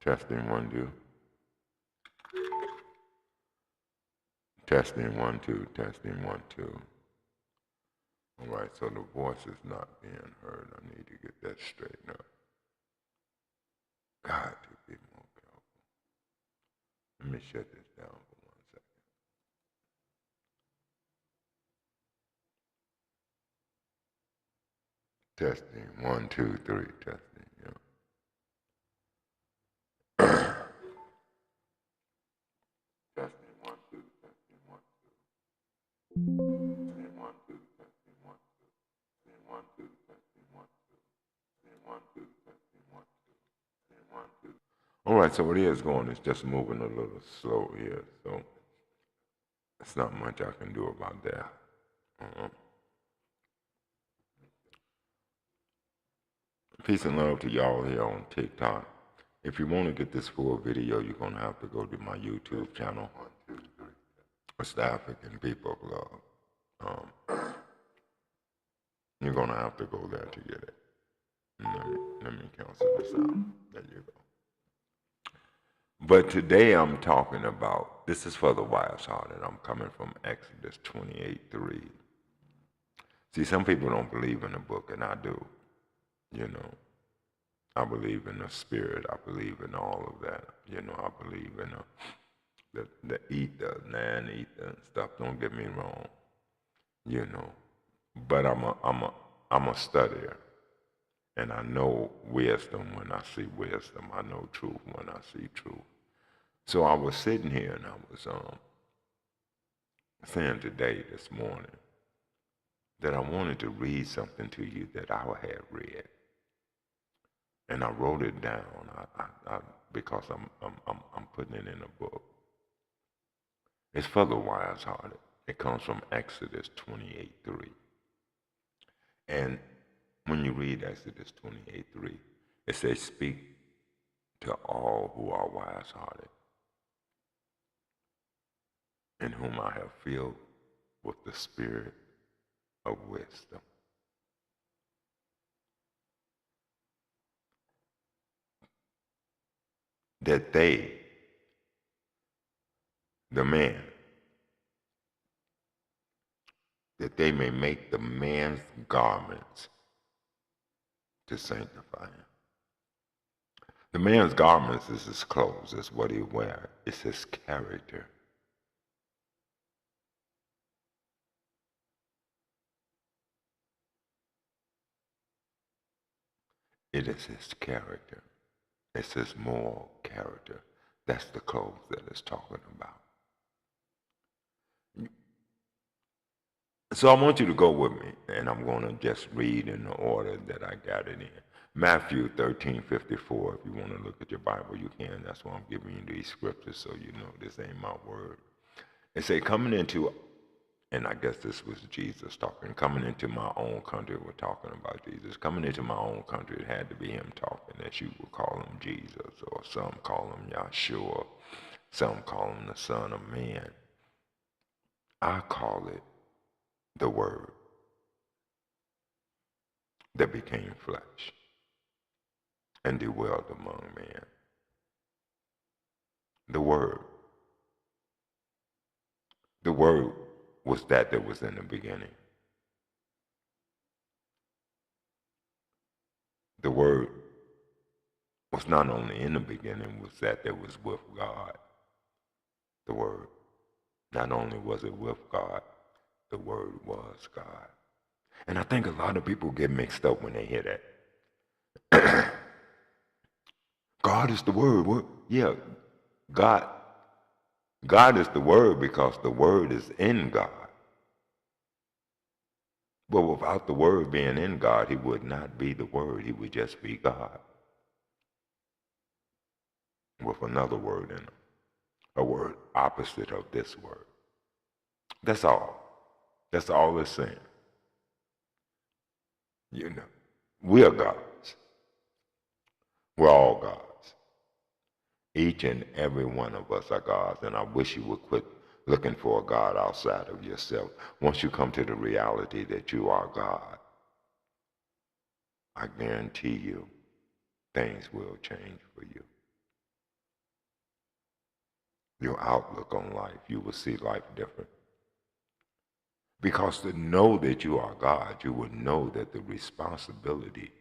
Testing 1, 2. Testing 1, 2. Testing 1, 2. All right, so the voice is not being heard. I need to get that straightened up. Got to be more careful. Let me shut this down for 1 second. Testing 1, 2, 3. Testing. Yeah. Testing 1, 2. Testing 1, 2. Testing 1, 2. Testing 1, 2. Testing 1, 2. Testing 1, 2. Testing 1, 2. Testing 1, 2. Testing 1, 2. All right, so what it is going is just moving a little slow here, so it's not much I can do about that. Peace and love to y'all here on TikTok. If you want to get this full video, you're going to have to go to my YouTube channel, West African People of Love. You're going to have to go there to get it. Let me cancel this out. There you go. But today I'm talking about, this is for the wise-hearted. I'm coming from Exodus 28:3. See, some people don't believe in the book, and I do. You know, I believe in the spirit. I believe in all of that. You know, I believe in the ether, non-ether and stuff. Don't get me wrong. You know, but I'm a studier, and I know wisdom when I see wisdom. I know truth when I see truth. So I was sitting here and I was saying today, this morning, that I wanted to read something to you that I had read. And I wrote it down because I'm putting it in a book. It's for the wise-hearted. It comes from Exodus 28:3. And when you read Exodus 28:3, it says, "Speak to all who are wise-hearted, in whom I have filled with the spirit of wisdom." That they, the man, that they may make the man's garments to sanctify him. The man's garments is his clothes, is what he wears. It's his character. It is his character. It's his moral character. That's the clothes that it's talking about. So I want you to go with me, and I'm going to just read in the order that I got it in. Matthew 13:54. If you want to look at your Bible, you can. That's why I'm giving you these scriptures so you know this ain't my word. It say, coming into, and I guess this was Jesus talking, coming into my own country. We're talking about Jesus. Coming into my own country, it had to be him talking, that you would call him Jesus, or some call him Yahshua, some call him the Son of Man. I call it the Word that became flesh and dwelled among men. The Word. The Word was that was in the beginning. The Word was not only in the beginning, was that was with God. The Word. Not only was it with God, the Word was God. And I think a lot of people get mixed up when they hear that. God is the Word. What? Yeah, God is the Word because the Word is in God. But without the Word being in God, he would not be the Word. He would just be God. With another word in it. A word opposite of this word. That's all. That's all it's saying. You know, we are gods. We're all gods. Each and every one of us are gods, and I wish you would quit looking for a God outside of yourself. Once you come to the reality that you are God, I guarantee you things will change for you. your outlook on life. You will see life different. Because to know that you are God, you will know that the responsibility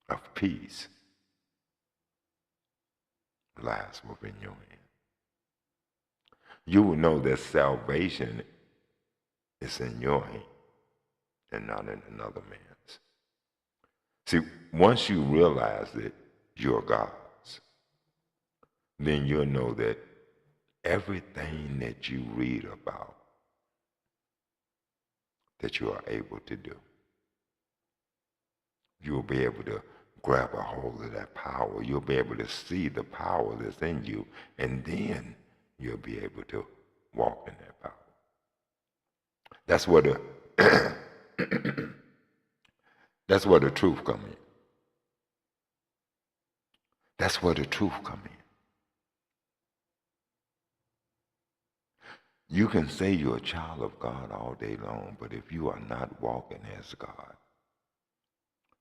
of peace lies within your hand. You will know that salvation is in your hand and not in another man's. See, once you realize that you're God's, then you'll know that everything that you read about that you are able to do, you'll be able to grab a hold of that power. You'll be able to see the power that's in you, and then you'll be able to walk in that power. That's where the that's where the truth comes in. That's where the truth comes in. You can say you're a child of God all day long, but if you are not walking as God,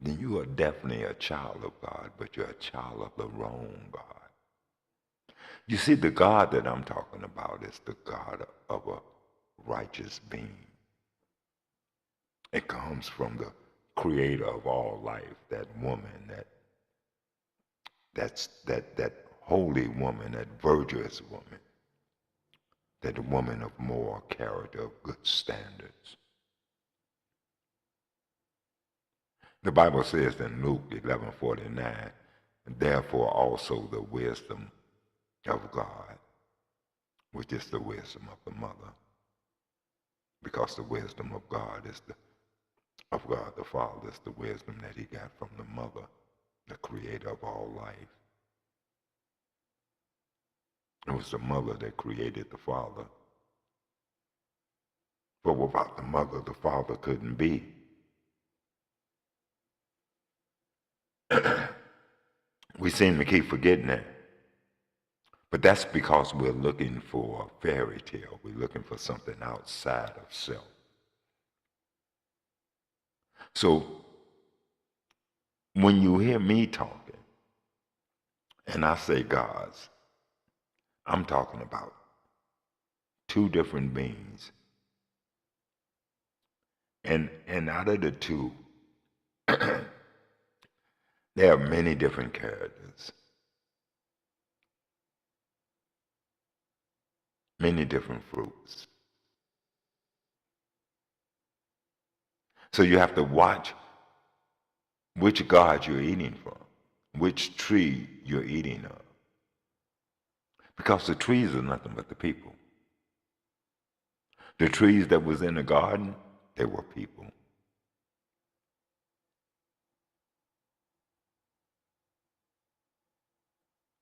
then you are definitely a child of God, but you're a child of the wrong God. You see, the God that I'm talking about is the God of a righteous being. It comes from the creator of all life, that woman, that holy woman, that virtuous woman, that woman of moral character, of good standards. The Bible says in Luke 11:49, therefore also the wisdom of God, which is the wisdom of the mother, because the wisdom of God is of God the Father, is the wisdom that he got from the mother, the creator of all life. It was the mother that created the Father. But without the mother, the Father couldn't be. We seem to keep forgetting that. But that's because we're looking for a fairy tale. We're looking for something outside of self. So when you hear me talking, and I say God's, I'm talking about two different beings. And out of the two, there are many different characters, many different fruits. So you have to watch which God you're eating from, which tree you're eating of. Because the trees are nothing but the people. The trees that was in the garden, they were people.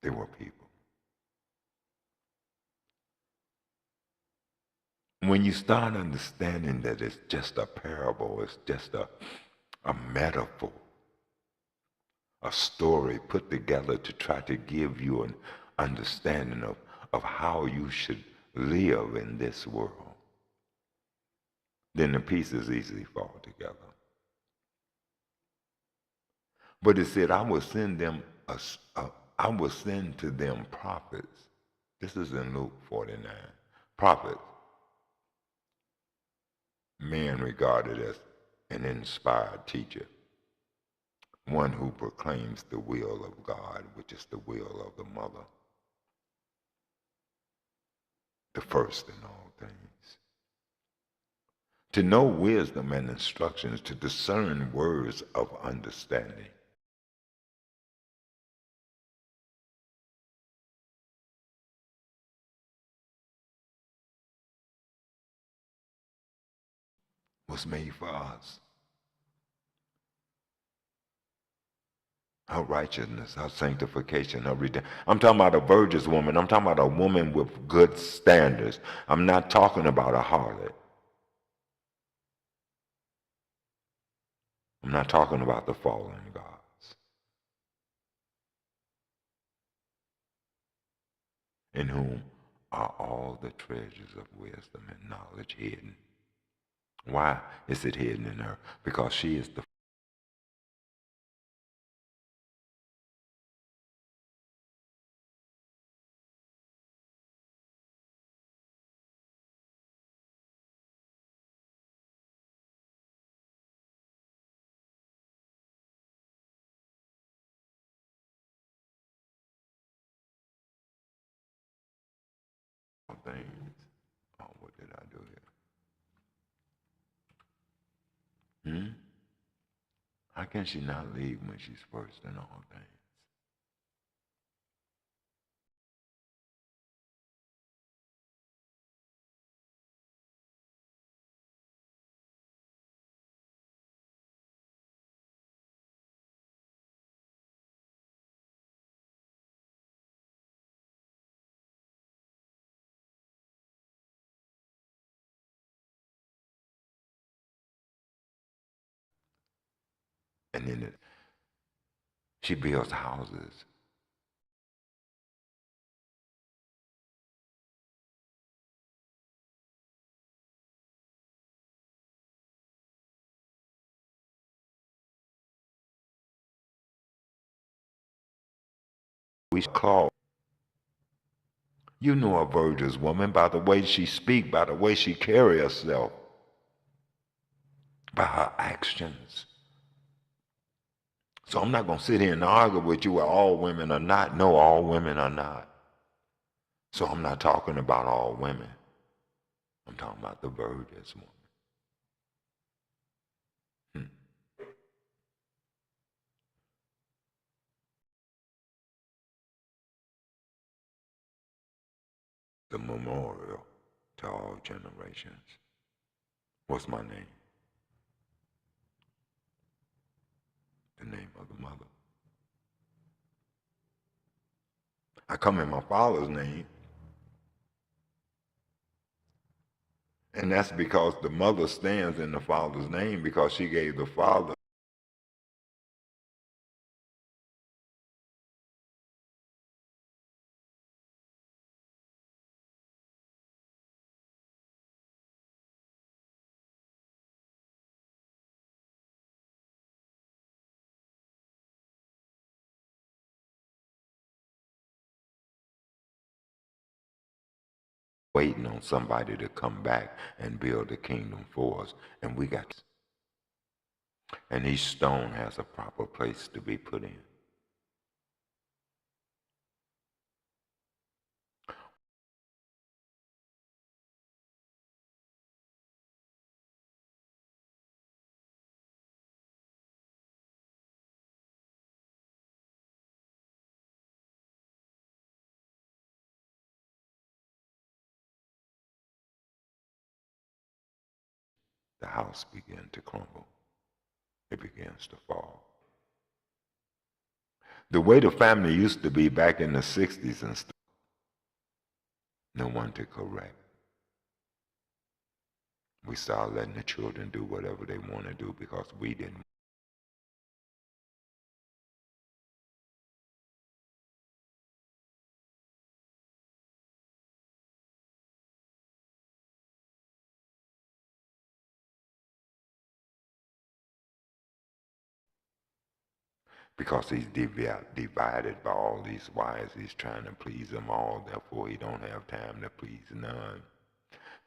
They were people. When you start understanding that it's just a parable, it's just a metaphor, a story put together to try to give you an understanding of how you should live in this world, then the pieces easily fall together. But it said, I will send to them prophets. This is in Luke 49. Prophets, man regarded as an inspired teacher, one who proclaims the will of God, which is the will of the mother, the first in all things. To know wisdom and instructions, to discern words of understanding. Was made for us. Her righteousness, her sanctification, her redemption. I'm talking about a virtuous woman. I'm talking about a woman with good standards. I'm not talking about a harlot. I'm not talking about the fallen gods, in whom are all the treasures of wisdom and knowledge hidden. Why is it hidden in her? Because she is the things. Oh, what did I do here? How can she not leave when she's first in all things? And then she builds houses. We call. You know a virtuous woman by the way she speak, by the way she carry herself, by her actions. So I'm not going to sit here and argue with you where all women are not. No, all women are not. So I'm not talking about all women. I'm talking about the virtuous woman. The memorial to all generations. What's my name? The name of the mother. I come in my father's name, and that's because the mother stands in the father's name because she gave the father waiting on somebody to come back and build the kingdom for us. And we got, and each stone has a proper place to be put in. The house began to crumble. It begins to fall. The way the family used to be back in the 60s and stuff, no one to correct. We started letting the children do whatever they want to do because we didn't. Because he's divided by all these wives, he's trying to please them all, therefore he don't have time to please none.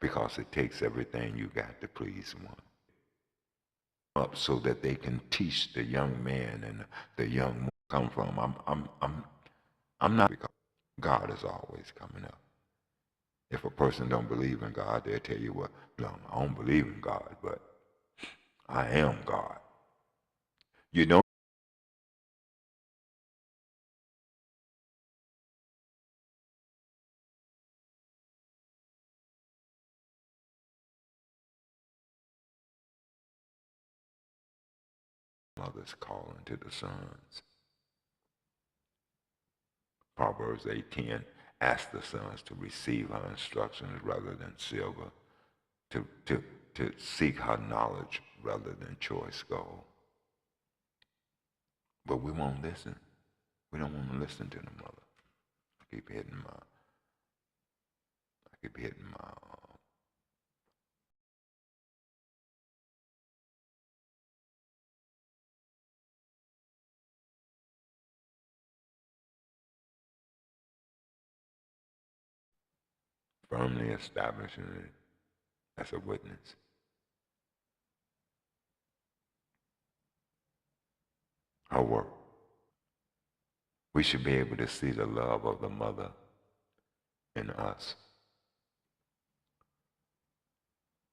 Because it takes everything you got to please one. Up so that they can teach the young man and the young woman come from. I'm not, because God is always coming up. If a person don't believe in God, they'll tell you, well, no, I don't believe in God, but I am God. You don't. Mothers calling to the sons. Proverbs 8:10, ask the sons to receive her instructions rather than silver, to seek her knowledge rather than choice gold. But we won't listen. We don't want to listen to the mother. I keep hitting my firmly establishing it as a witness. Her work. We should be able to see the love of the mother in us.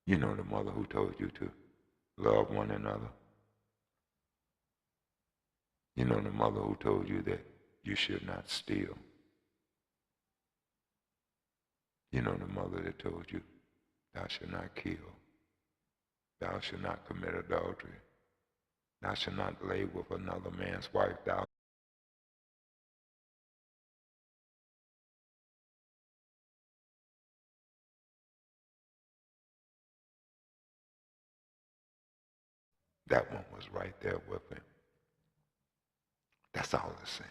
You know the mother who told you to love one another. You know the mother who told you that you should not steal. You know the mother that told you thou shalt not kill. Thou shalt not commit adultery. Thou shalt not lay with another man's wife. That one was right there with him. That's all it's saying.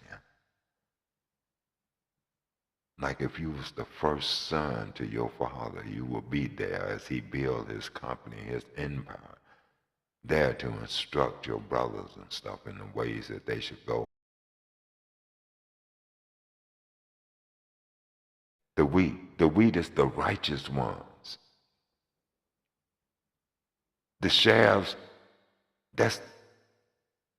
Like if you was the first son to your father, you will be there as he built his company, his empire, there to instruct your brothers and stuff in the ways that they should go. The wheat is the righteous ones. The shafts, that's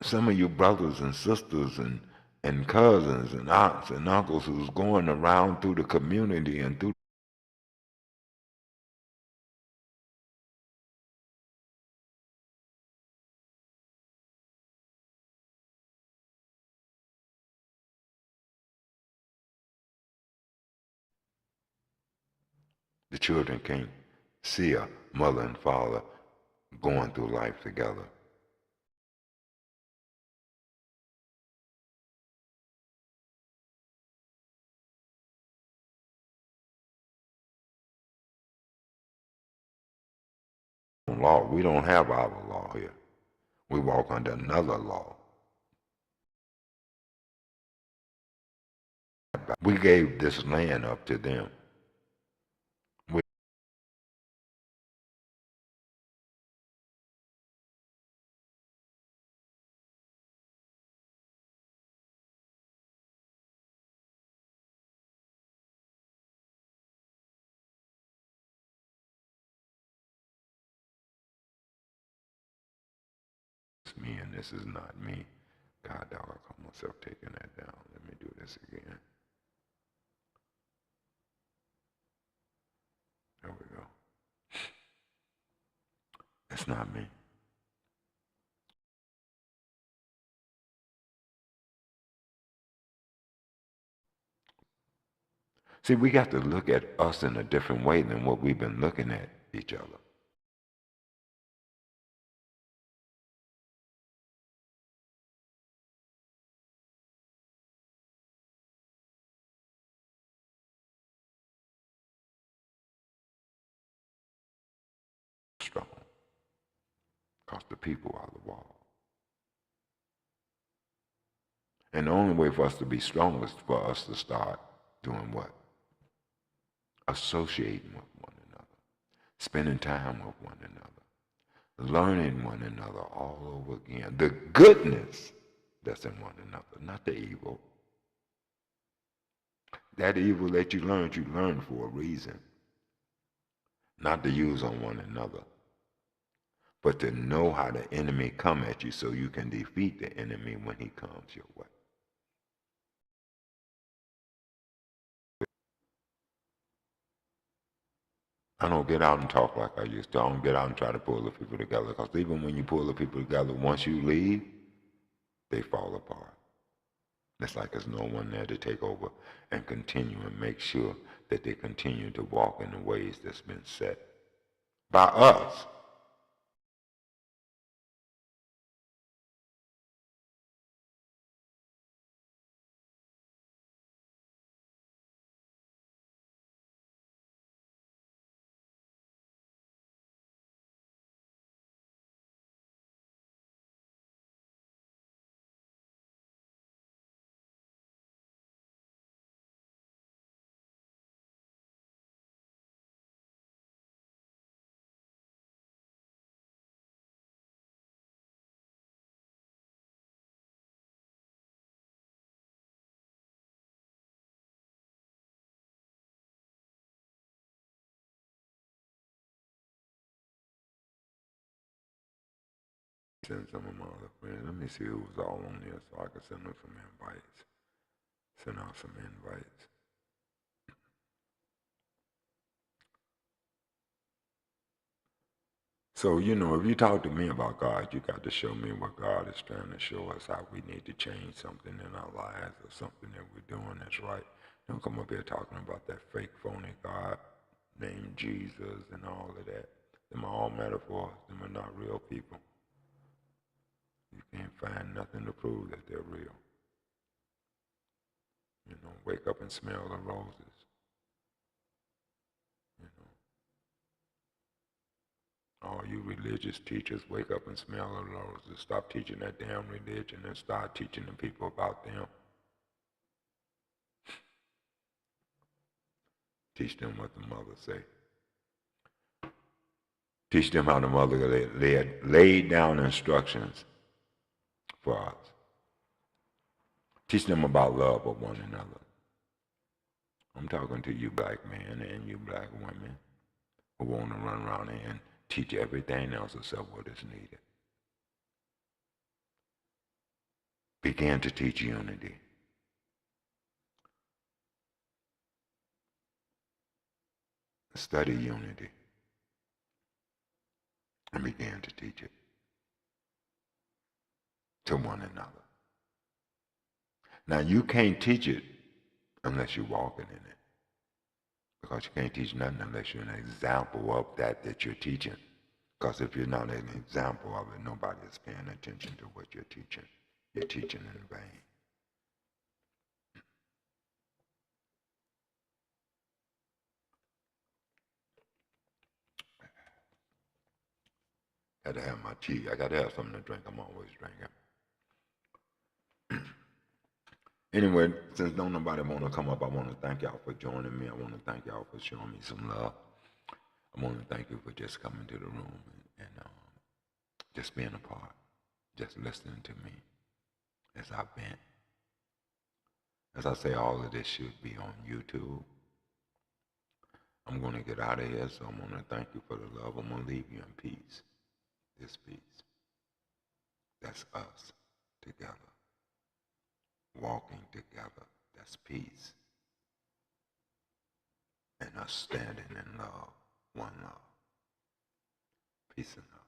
some of your brothers and sisters and cousins and aunts and uncles who's going around through the community and through the children can't see a mother and father going through life together. Law. We don't have our law here. We walk under another law. We gave this land up to them. It's me and this is not me. God dog, I caught myself taking that down. Let me do this again. There we go. It's not me. See, we got to look at us in a different way than what we've been looking at each other. Strong. Because the people are the wall. And the only way for us to be strong is for us to start doing what? Associating with one another. Spending time with one another. Learning one another all over again. The goodness that's in one another, not the evil. That evil that you learned for a reason. Not to use on one another, but to know how the enemy come at you so you can defeat the enemy when he comes your way. I don't get out and talk like I used to. I don't get out and try to pull the people together, because even when you pull the people together, once you leave, they fall apart. It's like there's no one there to take over and continue and make sure that they continue to walk in the ways that's been set by us. Send some of my other friends. Let me see who's all on here so I can send them some invites. Send out some invites. So, if you talk to me about God, you got to show me what God is trying to show us, how we need to change something in our lives or something that we're doing that's right. Don't come up here talking about that fake, phony God named Jesus and all of that. Them are all metaphors. Them are not real people. You can't find nothing to prove that they're real. Wake up and smell the roses. All you religious teachers, wake up and smell the roses. Stop teaching that damn religion and start teaching the people about them. Teach them what the mother say. Teach them how the mother laid down instructions for us. Teach them about love of one another. I'm talking to you black men and you black women who want to run around and teach everything else except what is needed. Begin to teach unity. Study unity and begin to teach it to one another. Now you can't teach it unless you're walking in it. Because you can't teach nothing unless you're an example of that you're teaching. Because if you're not an example of it, nobody is paying attention to what you're teaching. You're teaching in vain. Got to have my tea. I got to have something to drink. I'm always drinking. Anyway, since don't nobody want to come up, I want to thank y'all for joining me. I want to thank y'all for showing me some love. I want to thank you for just coming to the room and just being a part, just listening to me as I vent. As I say, all of this should be on YouTube. I'm going to get out of here, so I'm going to thank you for the love. I'm going to leave you in peace. This peace. That's us together. Walking together. That's peace. And us standing in love. One love. Peace and love.